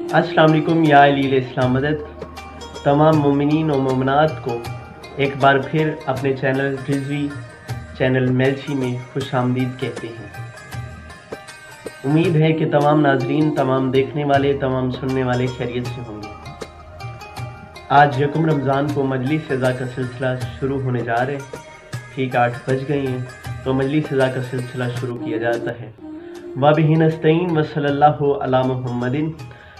अस्सलाम वालेकुम या अली इस्लाम मदद। तमाम मोमिनीन और मोमनात को एक बार फिर अपने चैनल रिजवी चैनल मेलची में खुश आमदीद कहते हैं। उम्मीद है कि तमाम नाजरीन, तमाम देखने वाले, तमाम सुनने वाले खैरियत से होंगे। आज यकम रमज़ान को मजलिस सज़ा का सिलसिला शुरू होने जा रहे हैं। ठीक 8 बज गए हैं तो मजलिस सज़ा का सिलसिला शुरू किया जाता है। वबिही नस्तईन व सल्लल्लाहु अला मुहम्मदिन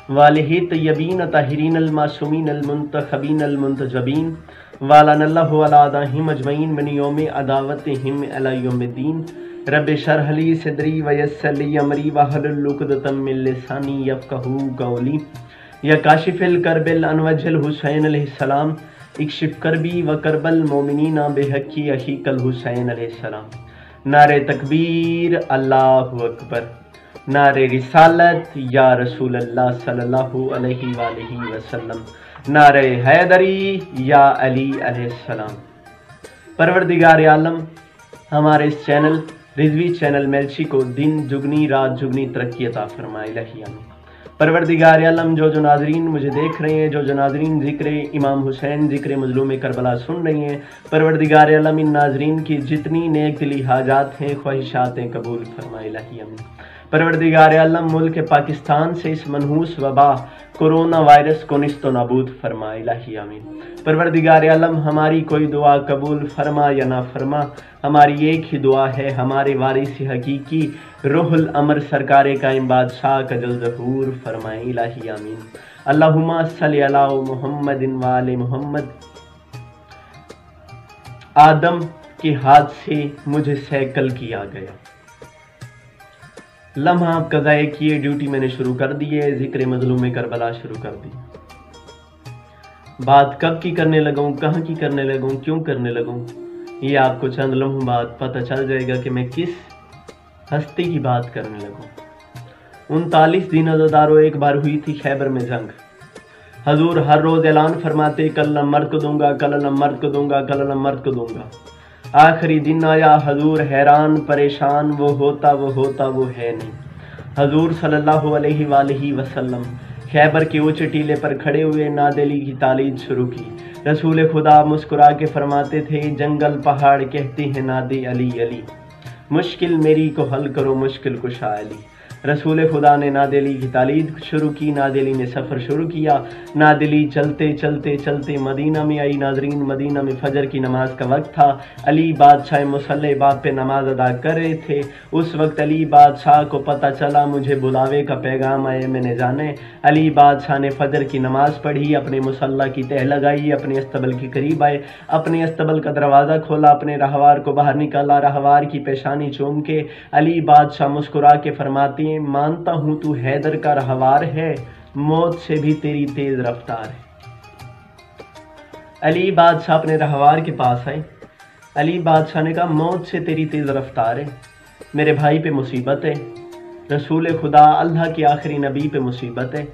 वालिही तय्यबीन ताहिरीन अलमासूमीन अलमुंतखबीन अलमुंतजबीन वालनल्लाहु अला अदाहिम अजमईन मिन यौम अदावतिहिम अला यौमिद्दीन। रब्बि शरह ली सदरी व यस्सिर ली अमरी वहलुल उक़दतम मिन लिसानी यफ़क़हू क़ौली। या काशिफ़िल करबिल अनवजल हुसैन अलैहिस्सलाम इक्शिफ करबी व करबल मोमिनीना बेहक्की अहीकल हुसैन अलैहिस्सलाम। नारे तकबीर, अल्लाहु अकबर। नारे रिसालत या रसूल अल्लाह सल्लल्लाहु अलैहि वसल्लम। नारे हैदरी या अली अलैहिस्सलाम। परवरदिगार आलम हमारे इस चैनल रिजवी चैनल मेलची को दिन जुगनी रात जुगनी तरक्की अता फरमाए इलाही आमीन। परवरदिगार आलम जो नाजरीन मुझे देख रहे हैं, जो नाजरीन ज़िक्र इमाम हुसैन, ज़िक्र मज़लूम करबला सुन रही हैं, परवरदिगार आलम इन नाजरीन की जितनी नेक दिली हाजात हैं, ख्वाहिशातें कबूल फरमाए इलाही आमीन। परवरदिगार आलम मुल्क पाकिस्तान से इस मनहूस वबा कोरोना वायरस को निस्तो नाबूद फरमाए इलाही आमीन। परवरदिगार आलम हमारी कोई दुआ कबूल फरमा या ना फरमा, हमारी एक ही दुआ है, हमारे वारिस हकीकी रूहुल अमर सरकार कायम बादशाह का जल ज़हूर फरमाए इलाही आमीन। अल्लाहुम्मा सल्ली अला मुहम्मदिन व आले मुहम्मद। आदम के हाथ से मुझे सैकल किया गया, लम्हा आप कज़ाए किए, ड्यूटी मैंने शुरू कर दी है, ज़िक्र मज़लूम करबला शुरू कर दी। बात कब की करने लगूँ, कहाँ की करने लगूँ, क्यों करने लगूँ, ये आपको चंद लम्हों बाद पता चल जाएगा कि मैं किस हस्ती की बात करने लगूँ। 39 दिन अज़ादारों एक बार हुई थी खैबर में जंग। हजूर हर रोज़ ऐलान फरमाते, कल न मर्द को दूंगा, कल न मर्द को दूंगा, कल न मर्द को दूंगा। आखिरी दिन आया, हजूर हैरान परेशान, वो होता वो है नहीं। हजूर सल्लल्लाहु अलैहि वसल्लम खैबर के ऊंचे टीले पर खड़े हुए नादेली की तालीद शुरू की। रसूल खुदा मुस्कुरा के फरमाते थे, जंगल पहाड़ कहते हैं नादे अली अली, मुश्किल मेरी को हल करो मुश्किल कुशा अली। रसूल खुदा ने नादेली की तालीद शुरू की, नादेली ने सफ़र शुरू किया। नादेली चलते चलते चलते मदीना में आई। नाजरीन, मदीना में फजर की नमाज का वक्त था। अली बादशाह मुसल्ले बाब पे नमाज अदा कर रहे थे। उस वक्त अली बादशाह को पता चला मुझे बुलावे का पैगाम आए, मैंने जाने। अली बादशाह ने फजर की नमाज पढ़ी, अपने मुसल्ला की तह लगाई, अपने अस्तबल के करीब आए, अपने अस्तबल का दरवाज़ा खोला, अपने रहवार को बाहर निकाला, रहवार की पेशानी चूम के अली बादशाह मुस्कुरा के फरमाती, मानता हूं तू हैदर का रहवार है, मौत से भी तेरी तेज रफ्तार है। अली बादशाह अपने रहवार के पास आए। अली बादशाह ने कहा, मौत से तेरी तेज रफ्तार है, मेरे भाई पे मुसीबत है, रसूल खुदा अल्लाह के आखिरी नबी पे मुसीबत है,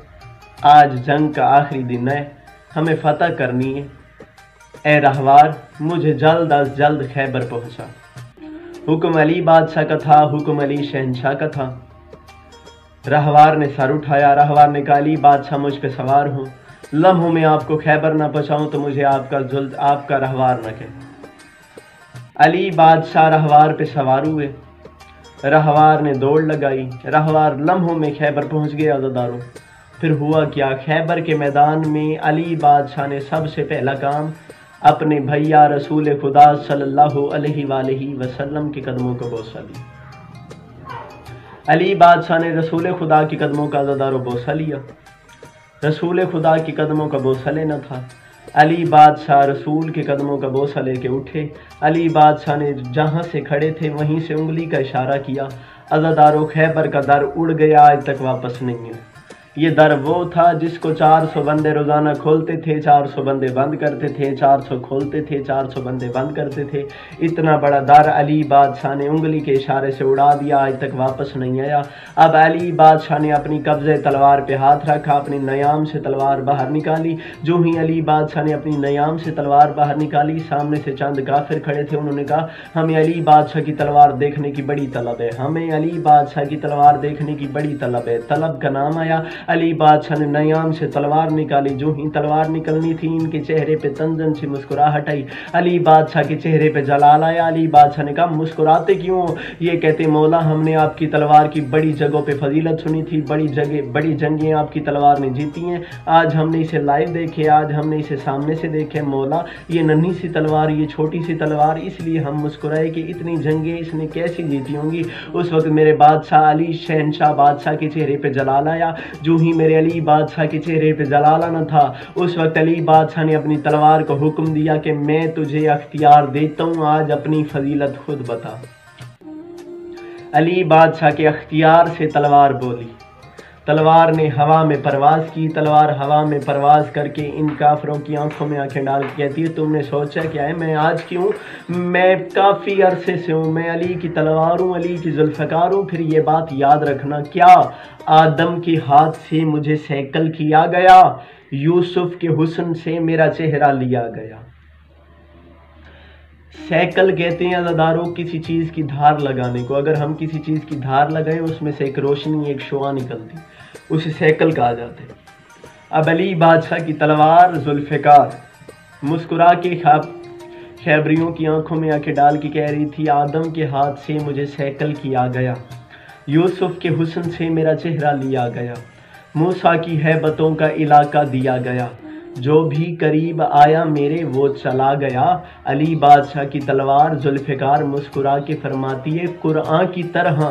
आज जंग का आखिरी दिन है, हमें फतह करनी है। ए रहवार, मुझे जल्द अज जल्द खैबर पहुंचा। हुक्म अली बादशाह का था, हुक्म अली शहनशाह का था। रहवार ने सर उठाया। रहवार ने कहा, अली बादशाह मुझ पे सवार हूँ, लम्हों में आपको खैबर ना पहुँचाऊँ तो मुझे आपका रहवार न कहे। अली बादशाह रहवार पे सवार हुए। रहवार ने दौड़ लगाई। रहवार लम्हों में खैबर पहुँच गया अज़ादारों। फिर हुआ क्या, खैबर के मैदान में अली बादशाह ने सबसे पहला काम अपने भैया रसूल खुदा सल्लल्लाहु अलैहि वसल्लम के कदमों को बोसा लिया। अली बादशाह ने रसूल खुदा के कदमों का अज़ादारों बोसा लिया। रसूल खुदा के कदमों का बोसा लेना था। अली बादशाह रसूल के कदमों का बोसा लेके उठे। अली बादशाह ने जहाँ से खड़े थे वहीं से उंगली का इशारा किया। अज़ादारों, खैबर का दर उड़ गया, आज तक वापस नहीं है। ये दर वो था जिसको 400 बंदे रोज़ाना खोलते थे, 400 बंदे बंद करते थे, 400 खोलते थे, 400 बंदे बंद करते थे। इतना बड़ा दर अली बादशाह ने उंगली के इशारे से उड़ा दिया, आज तक वापस नहीं आया। अब अली बादशाह ने अपनी कब्ज़े तलवार पे हाथ रखा, अपनी नयाम से तलवार बाहर निकाली। जो ही अली बादशाह ने अपनी नयाम से तलवार बाहर निकाली, सामने से चंद काफिर खड़े थे। उन्होंने कहा, हमें अली बादशाह की तलवार देखने की बड़ी तलब है, हमें अली बादशाह की तलवार देखने की बड़ी तलब है। तलब का नाम आया। अली बादशाह ने नयाम से तलवार निकाली। जो ही तलवार निकलनी थी, इनके चेहरे पे तंजन सी मुस्कुराहट आई। अली बादशाह के चेहरे पे जलाल आया। अली बादशाह ने कहा, मुस्कुराते क्यों? ये कहते, मौला हमने आपकी तलवार की बड़ी जगहों पे फजीलत सुनी थी, बड़ी जंगें आपकी तलवार ने जीती हैं। आज हमने इसे लाइव देखे, आज हमने इसे सामने से देखे। मौला ये नन्ही सी तलवार, ये छोटी सी तलवार, इसलिए हम मुस्कुराए कि इतनी जंगें इसने कैसी जीती होंगी। उस वक्त मेरे बादशाह अली शहनशाह बादशाह के चेहरे पे जलाल आया। जो ही मेरे अली बादशाह के चेहरे पे जलाल आना था, उस वक्त अली बादशाह ने अपनी तलवार को हुक्म दिया कि मैं तुझे अख्तियार देता हूँ, आज अपनी फजीलत खुद बता। अली बादशाह के अख्तियार से तलवार बोली। तलवार ने हवा में परवाज़ की। तलवार हवा में परवाज़ करके इन काफरों की आंखों में आंखें डाल के कहती है, तुमने सोचा क्या है मैं आज क्यों? मैं काफ़ी अरसे से हूँ, मैं अली की तलवार हूँ, अली की जुल्फ़कार हूँ। फिर ये बात याद रखना, क्या आदम के हाथ से मुझे सैकल किया गया, यूसुफ के हुस्न से मेरा चेहरा लिया गया। सैकल कहते हैं अज़ादारों किसी चीज़ की धार लगाने को। अगर हम किसी चीज़ की धार लगाएं, उसमें से एक रोशनी, एक शुआ निकलती, उसे सैकल कहा जाता है। अब अली बादशाह की तलवार जुल्फ़िकार मुस्कुरा के खैबरियों की आंखों में आंखें डाल के कह रही थी, आदम के हाथ से मुझे सैकल किया गया, यूसुफ के हुस्न से मेरा चेहरा लिया गया, मूसा की हैबतों का इलाका दिया गया, जो भी करीब आया मेरे वो चला गया। अली बादशाह की तलवार जुल्फ़िकार मुस्कुरा के फरमाती है, कुरान की तरह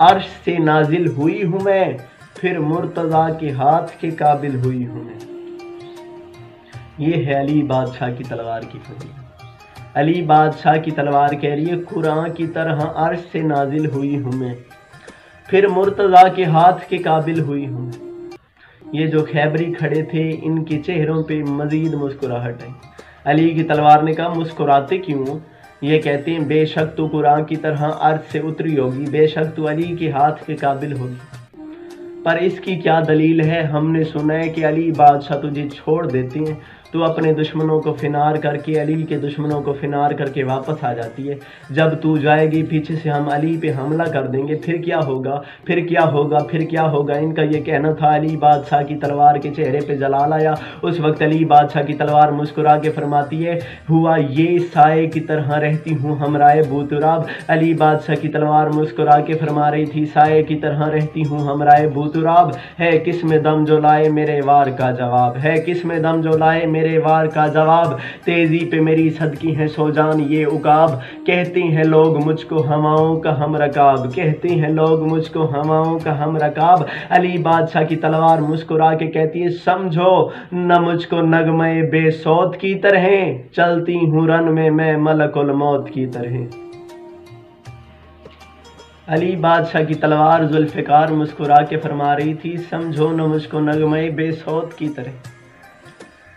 अर्श से नाजिल हुई हूँ मैं, फिर मुर्तज़ा के हाथ के काबिल हुई हूँ मैं। ये है अली बादशाह की तलवार की फजीलत। अली बादशाह की तलवार कह रही है, कुरान की तरह अर्श से नाजिल हुई हूँ मैं, फिर मुर्तज़ा के हाथ के काबिल हुई हूँ। ये जो खैबरी खड़े थे, इनके चेहरों पे मज़ीद मुस्कुराहट आई। अली की तलवार ने कहा, मुस्कुराते क्यों? ये कहते हैं, बेशक तू कुरान की तरह अर्श से उतरी होगी, बेशक तू अली के हाथ के काबिल होगी, पर इसकी क्या दलील है? हमने सुना है कि अली बादशाह तुझे छोड़ देते हैं, तू अपने दुश्मनों को फिनार करके, अली के दुश्मनों को फिनार करके वापस आ जाती है। जब तू जाएगी पीछे से हम अली पे हमला कर देंगे, फिर क्या होगा, फिर क्या होगा, फिर क्या होगा? इनका ये कहना था। अली बादशाह की तलवार के चेहरे पे जलाल आया। उस वक्त अली बादशाह की तलवार मुस्कुरा के फरमाती है, हुआ ये साए की तरह रहती हूँ हमराए बूतुराब। अली बादशाह की तलवार मुस्कुरा के फरमा रही थी, साए की तरह रहती हूँ हमराए बूतुराब, है किस में दम जो लाए मेरे वार का जवाब, है किस में दम जो लाए मेरे वार का जवाब, तेजी पे मेरी सदकी है सोजान ये उकाब, कहते हैं लोग मुझको हवाओं का हम रकाब, कहते हैं लोग मुझको हवाओं का हम रकाब। अली बादशाह की तलवार मुस्कुरा के कहती है, समझो न मुझको नगमे बेसौत की तरह, चलती हूँ रन में मैं मलकुल मौत की तरह। अली बादशाह की तलवार जुल्फ़िकार मुस्कुरा के फरमा रही थी, समझो न मुझको नगमे बेसौत की तरह,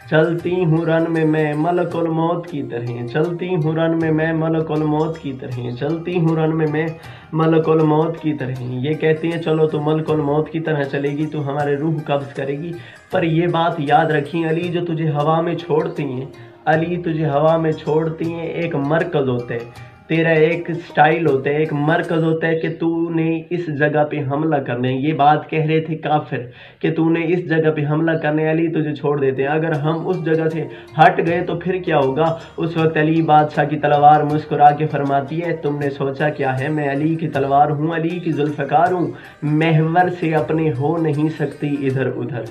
चलती हूँ रन में मैं मलकुल मौत की तरह, चलती हूँ रन में मैं मलकुल मौत की तरह, चलती हूँ रन में मैं मलकुल मौत की तरह। ये कहते हैं, चलो तो मलकुल मौत की तरह चलेगी तो हमारे रूह कब्ज़ करेगी, पर ये बात याद रखी, अली जो तुझे हवा में छोड़ती हैं, अली तुझे हवा में छोड़ती हैं, एक मरकज़ होता है तेरा, एक स्टाइल होता है, एक मरकज़ होता है कि तूने इस जगह पे हमला करने। ये बात कह रहे थे काफिर कि तूने इस जगह पे हमला करने, अली तुझे छोड़ देते हैं, अगर हम उस जगह से हट गए तो फिर क्या होगा? उस वक्त अली बादशाह की तलवार मुस्कुरा के फरमाती है, तुमने सोचा क्या है, मैं अली की तलवार हूँ, अली की जुल्फ़िकार हूँ, महवर से अपने हो नहीं सकती इधर उधर।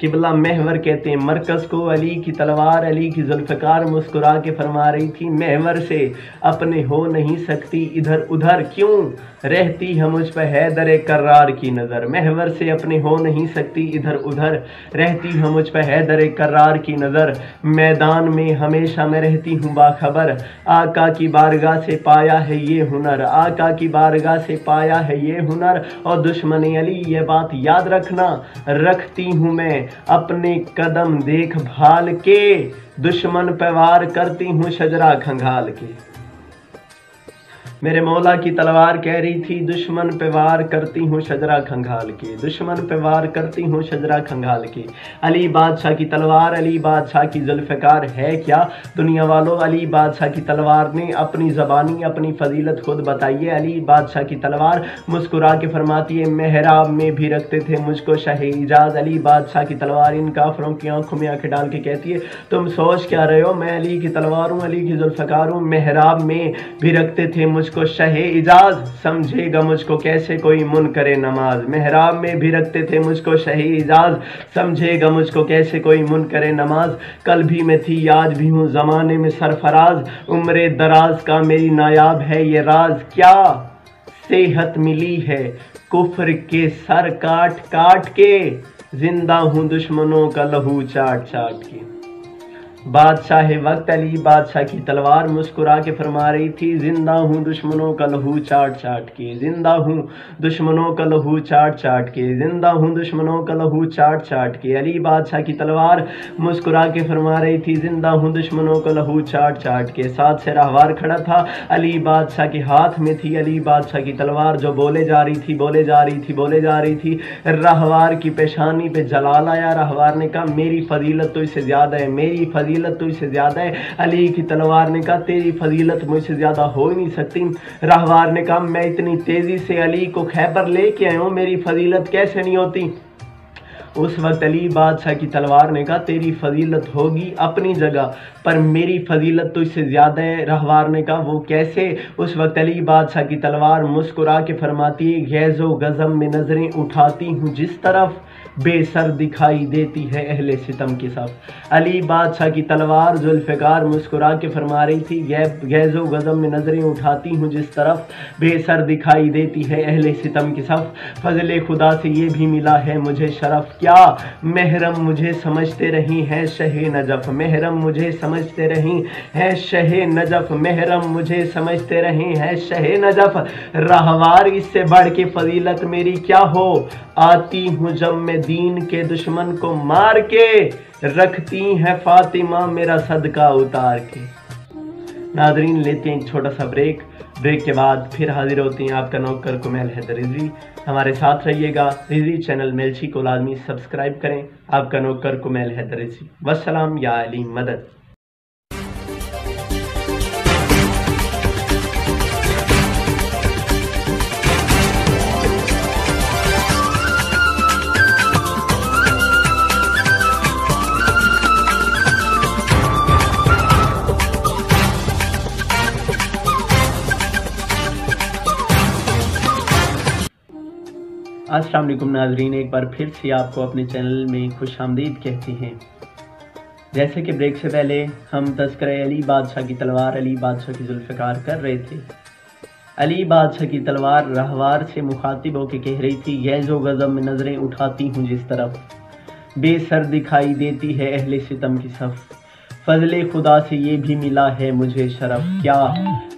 किबला महवर कहते हैं मरकज़ को। अली की तलवार, अली की जुल्फ़िकार मुस्कुरा के फरमा रही थी, महवर से अपने हो नहीं सकती इधर उधर, क्यों रहती है मुझ पर हैदर कर्रार की नज़र, महवर से अपने हो नहीं सकती इधर उधर, रहती है मुझ पर हैदर कर्रार की नज़र, मैदान में हमेशा मैं रहती हूँ बाखबर, आका की बारगाह से पाया है ये हुनर, आका की बारगाह से पाया है ये हुनर। और दुश्मन अली ये बात याद रखना, रखती हूँ मैं अपने कदम देख भाल के, दुश्मन पे वार करती हूँ शजरा खंगाल के। मेरे मौला की तलवार कह रही थी दुश्मन पे वार करती हूँ शजरा खंगाल के, दुश्मन पे वार करती हूँ शजरा खंगाल के। अली बादशाह की तलवार, अली बादशाह की जुल्फ़िकार है क्या दुनिया वालों। अली बादशाह की तलवार ने अपनी ज़बानी अपनी फजीलत खुद बताई है। अली बादशाह की तलवार मुस्कुरा के फरमाती है मेहराब में भी रखते थे मुझको शाहे इजाज़। अली बादशाह की तलवार इन काफरों की आंखों में आंखें डाल के कहती है तुम सोच क्या रहे हो, मैं अली की तलवार हूँ, अली की जुल्फ़िकार हूँ। मेहराब में भी रखते थे मुझको शहे इजाज़, समझेगा मुझको कैसे कोई मुनकरे नमाज। मेहराब में भी रखते थे मुझको शहे इजाज़, समझेगा मुझको कैसे कोई मुनकरे नमाज। कल भी मैं थी आज भी हूँ ज़माने में सरफराज, उम्र दराज का मेरी नायाब है ये राज। क्या सेहत मिली है कुफ्र के सर काट काट के, जिंदा हूँ दुश्मनों का लहू चाट चाट के। बादशाह वक्त अली बादशाह की तलवार मुस्कुरा के फरमा रही थी जिंदा हूँ दुश्मनों का लहू चाट चाट के, जिंदा हूँ दुश्मनों का लहू चाट चाट के, जिंदा हूँ दुश्मनों का लहू चाट चाट के। अली बादशाह की तलवार मुस्कुरा के फरमा रही थी जिंदा हूँ दुश्मनों का लहू चाट चाट के। साथ से रहवार खड़ा था, अली बादशाह के हाथ में थी अली बादशाह की तलवार जो बोले जा रही थी बोले जा रही थी बोले जा रही थी। रहवार की पेशानी पे जलाल आया, रहवार ने कहा मेरी फजीलत तो इससे ज्यादा है, मेरी फजीलत तो इससे ज्यादा है। अली की तलवार ने कहा तेरी फजीलत मुझसे ज्यादा हो ही नहीं सकती। रहवार ने कहा मैं इतनी तेजी से अली को खैबर लेके आया हूं, मेरी फजीलत कैसे नहीं होती। उस वक्त अली बादशाह की तलवार ने कहा तेरी फजीलत होगी अपनी जगह पर मेरी फजीलत तो इससे ज़्यादा है। रहवार ने कहा वो कैसे। उस वक्त अली बादशाह की तलवार मुस्कुरा के फरमाती है गैज़ो गज़म में नज़रें उठाती हूँ जिस तरफ, बेसर दिखाई देती है अहले सितम की सफ। अली बादशाह की तलवार जुल्फ़िकार मुस्कुरा के फरमा रही थी गैज़ो गज़म में नज़रें उठाती हूँ जिस तरफ, बेसर दिखाई देती है अहले सितम की सफ। फजले खुदा से ये भी मिला है मुझे शरफ, क्या महरम मुझे समझते रही हैं शहे नजफ, महरम मुझे समझते रही हैं शहे नजफ, महरम मुझे समझते रहे हैं शहे नजफ। रहवार इससे बढ़ के फजीलत मेरी क्या हो, आती हूँ जब मैं दीन के दुश्मन को मार के, रखती है फातिमा मेरा सदका उतार के। नादरीन लेते हैं एक छोटा सा ब्रेक के बाद फिर हाजिर होते हैं आपका नौकर कुमैल हैदर रिजवी। हमारे साथ रहिएगा, रिजवी चैनल मेलची को लाजमी सब्सक्राइब करें। आपका नौकर कुमैल हैदर रिजवी। वस्सलाम या अली मदद। अस्सलाम वालेकुम नाजरीन, एक बार फिर से आपको अपने चैनल में खुश आमदीद कहते हैं। जैसे कि ब्रेक से पहले हम तज़किरा अली बादशाह की तलवार अली बादशाह की जुल्फ़िकार कर रहे थे। अली बादशाह की तलवार रहवार से मुखातिब होकर कह रही थी गैज़ो गज़म में नज़रें उठाती हूँ जिस तरफ, बेसर दिखाई देती है अहले सितम की सफ़। फजले खुदा से ये भी मिला है मुझे शरफ, क्या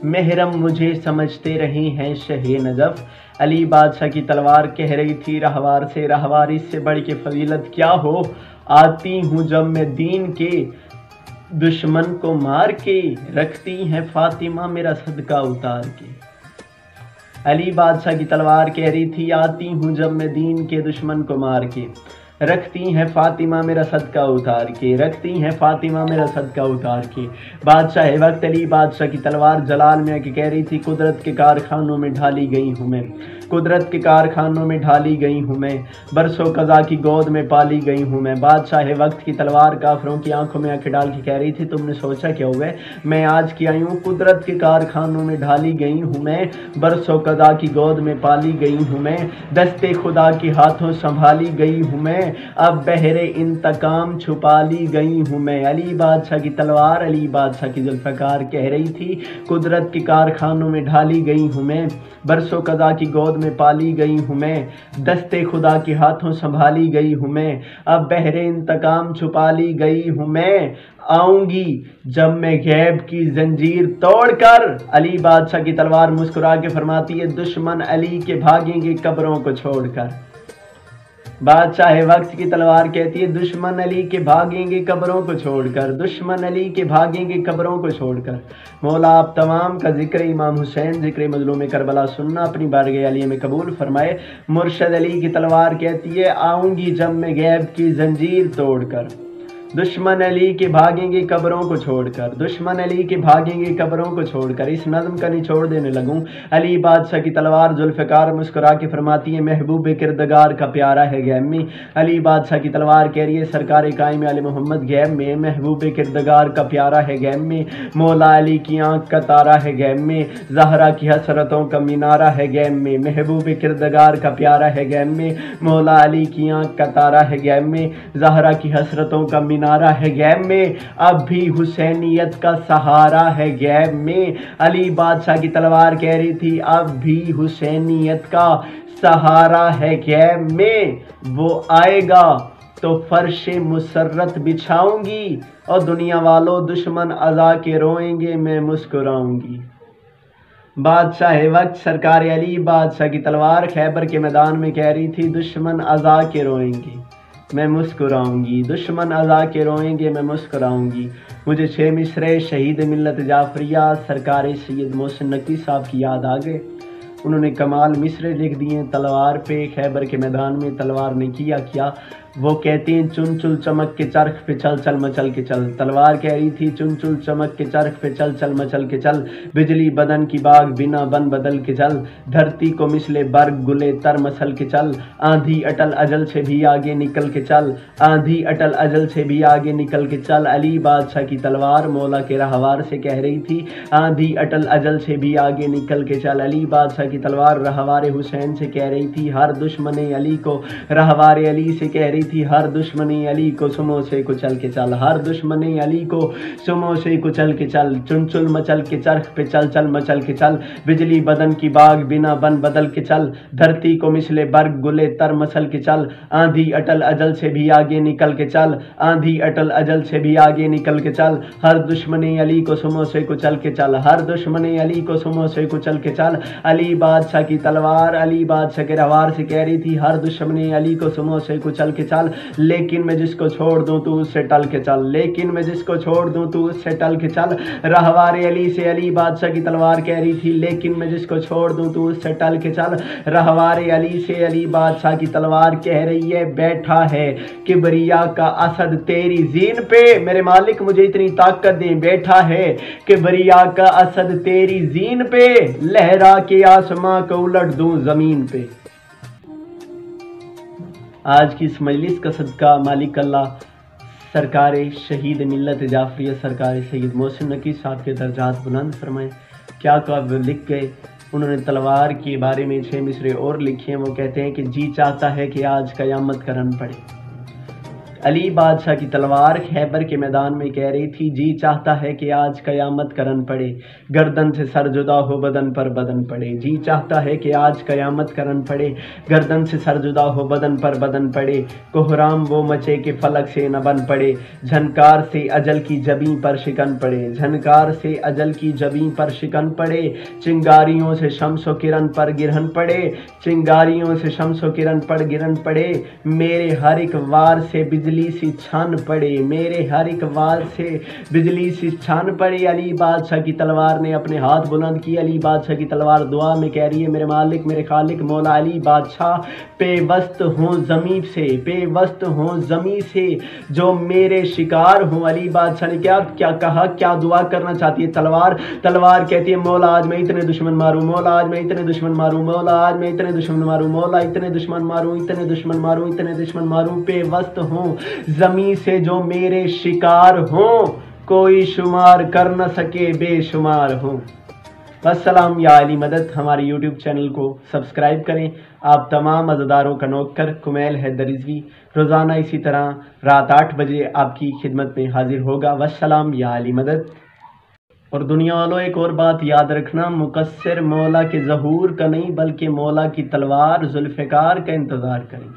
महरम मुझे समझते रहे हैं शहे नजफ। अली बादशाह की तलवार कह रही थी रहवार से, रहवार इससे बढ़ के फजीलत क्या हो, आती हूँ जब मैं दीन के दुश्मन को मार के, रखती है फातिमा मेरा सदका उतार के। अली बादशाह की तलवार कह रही थी आती हूँ जब मैं दीन के दुश्मन को मार के, रखती हैं फातिमा मेरा सदका उतार के, रखती हैं फातिमा मेरा सदका उतार के। बादशाह वक्त अली बादशाह की तलवार जलाल में आके कह रही थी कुदरत के कारखानों में ढाली गई हूँ मैं, कुदरत के कारखानों में ढाली गई हूँ मैं, बरसों कज़ा की गोद में पाली गई हूँ मैं। बादशाह वक्त की तलवार काफरों की आंखों में आंखें डाल के कह रही थी तुमने सोचा क्या हुआ, मैं आज की आई हूँ, कुदरत के कारखानों में ढाली गई हूँ मैं, बरसों कज़ा की गोद में पाली गई हूँ मैं, दस्ते खुदा के हाथों संभाली गई हूँ मैं, अब बहरे इंतकाम छुपा ली गई हूँ मैं। अली बादशाह की तलवार अली बादशाह की जुल्फ़िकार कह रही थी कुदरत के कारखानों में ढाली गई हूँ मैं, बरसों कज़ा की गोद में पाली गई हूँ मैं, दस्ते खुदा के हाथों संभाली गई हूँ मैं, अब बहरे इंतकाम छुपा ली गई हूँ मैं, आऊंगी जब मैं गैब की जंजीर तोड़कर। अली बादशाह की तलवार मुस्कुरा के फरमाती है दुश्मन अली के भागेंगे कब्रों को छोड़कर। बादशाह वक्त की तलवार कहती है दुश्मन अली के भागेंगे कब्रों को छोड़कर, दुश्मन अली के भागेंगे कब्रों को छोड़कर। मौला आप तमाम का जिक्र इमाम हुसैन, जिक्र मजलूम करबला सुनना अपनी बारगाह अली में कबूल फरमाए। मुर्शद अली की तलवार कहती है आऊँगी जब मैं गैब की जंजीर तोड़कर, दुश्मन अली के भागेंगे कब्रों को छोड़कर, दुश्मन अली के भागेंगे कब्रों को छोड़कर। इस नज़्म का निचोड़ देने लगूं। अली बादशाह की तलवार जुल्फ़िकार मुस्कुरा के फरमाती है महबूब किरदगार का प्यारा है गैब में। अली बादशाह की तलवार कह रही है सरकार कायम आले मोहम्मद गैब में, महबूब किरदगार का प्यारा है गैब में। मौला अली की आंख का तारा है गैब में, ज़हरा की हसरतों का मीनारा है गैब में, महबूब किरदगार का प्यारा है गैब में। मौला अली की आंख का तारा है गैब में, ज़हरा की हसरतों का मीनारा है गैब में, अब भी हुसैनियत का सहारा है गैब में। अली बादशाह की तलवार कह रही थी अब भी हुसैनियत का सहारा है गैब में। वो आएगा तो फर्शे मुसर्रत बिछाऊंगी और दुनिया वालों दुश्मन अज़ा के रोएंगे मैं मुस्कुराऊंगी। बादशाह वक्त सरकार अली बादशाह की तलवार खैबर के मैदान में कह रही थी दुश्मन अज़ा के रोएंगे मैं मुस्कुराऊंगी, दुश्मन अज़ा के रोएंगे मैं मुस्कुराऊंगी। मुझे 6 मिसरे शहीद मिल्लत जाफरिया सरकार सैयद मोहसिन नकवी साहब की याद आ गए। उन्होंने कमाल मिसरे लिख दिए तलवार पे। खैबर के मैदान में तलवार ने किया क्या, वो कहते हैं चुन चुल चमक के चरख पे चल चल मचल के चल। तलवार कह रही थी चुन चुल चमक के चरख पे चल चल मचल के चल, बिजली बदन की बाग बिना बन बदल के चल, धरती को मिसले बर्ग गुले तर मसल के चल, आंधी अटल अजल से भी आगे निकल के चल, आंधी अटल अजल से भी आगे निकल के चल। अली बादशाह की तलवार मौला के रहवार से कह रही थी आंधी अटल अजल से भी आगे निकल के चल। अली बादशाह की तलवार रहवार हुसैन से कह रही थी हर दुश्मन अली को, रहवार अली से कह रही थी हर दुश्मनी अली को सुमो से कुचल के चल, हर दुश्मनी अली को सुमो से कुचल के चल, चुनचुल मचल के चरख पे चल चल मचल के चल, बिजली बदन की बाग बिना बन बदल के चल, धरती को मिसले बर्ग गुले तर मसल के चल, आंधी अटल अजल से भी आगे निकल के चल, आंधी अटल अजल से भी आगे निकल के चल, हर दुश्मनी अली को सुमो से कुचल के चल, हर दुश्मनी अली को सुमो से कुचल के चल। अली बादशाह की तलवार अली बादशाह के रहवार से कह रही थी हर दुश्मनी अली को सुमो से कुचल के चल, लेकिन मैं जिसको छोड़ दूं तू उससे टल के चल, लेकिन मैं जिसको छोड़ दूं तू उससे टल के चल। रहवार अली से अली बादशाह की तलवार कह रही थी लेकिन मैं जिसको छोड़ दूं तू उससे टल के चल। रहवार अली से अली बादशाह की तलवार कह रही है बैठा है किबरिया का असद तेरी जीन पे, मेरे मालिक मुझे इतनी ताकत दे, बैठा है किबरिया का असद तेरी जीन पे, लहरा के आसमां को उलट दूं जमीन पे। आज की इस मजलिस का सदका मालिक अल्लाह सरकार शहीद मिल्लत जाफरिया सरकार सैयद मोहसिन नकवी साहब के दर्जात बुलंद फरमाए। क्या वो लिख गए, उन्होंने तलवार के बारे में 6 मिसरे और लिखे हैं। वो कहते हैं कि जी चाहता है कि आज कयामत करन पड़े। अली बादशाह की तलवार खैबर के मैदान में कह रही थी जी चाहता है कि आज कयामत करन पड़े, गर्दन से सर जुदा हो बदन पर बदन पड़े, जी चाहता है कि आज कयामत करन पड़े, गर्दन से सर जुदा हो बदन पर बदन पड़े, कोहराम वो मचे के फलक से न बन पड़े, झनकार से अजल की जबीं पर शिकन पड़े, झनकार से अजल की जबीं पर शिकन पड़े, चिंगारियों से शम्सो किरण पर गिरहन पड़े, चिंगारियों से शम्सो किरण पर गिरन पड़े, मेरे हर एक वार से बिजली सी छान पड़े, मेरे हर एक वार से बिजली सी छान पड़े। अली बादशाह की तलवार ने अपने हाथ बुलंद किए। अली बादशाह की तलवार दुआ में कह रही है मेरे मालिक मेरे खालिक मौला अली बादशाह पेवस्त हूँ ज़मीं से, पेवस्त हूँ ज़मीं से जो मेरे शिकार हूँ। अली बादशाह ने क्या कहा, क्या दुआ करना चाहती है तलवार कहती है मौला आज मैं इतने दुश्मन मारूं, मौला आज मैं इतने दुश्मन मारूं, मौला आज मैं इतने दुश्मन मारूं, मौला इतने दुश्मन मारूं, इतने दुश्मन मारूं, इतने दुश्मन मारूं, पेवस्त हूँ ज़मीं से जो मेरे शिकार हों, कोई शुमार कर न सके बेशुमार हों। अस्सलाम या अली मदद। हमारे यूट्यूब चैनल को सब्सक्राइब करें। आप तमाम अज़ादारों का नौकर कुमैल हैदर रिज़वी रोज़ाना इसी तरह रात 8 बजे आपकी खिदमत में हाजिर होगा। वस्सलाम या अली मदद। और दुनिया वालों एक और बात याद रखना, मुकस्सिर मौला के ज़हूर का नहीं बल्कि मौला की तलवार जुल्फ़िकार का इंतज़ार करें।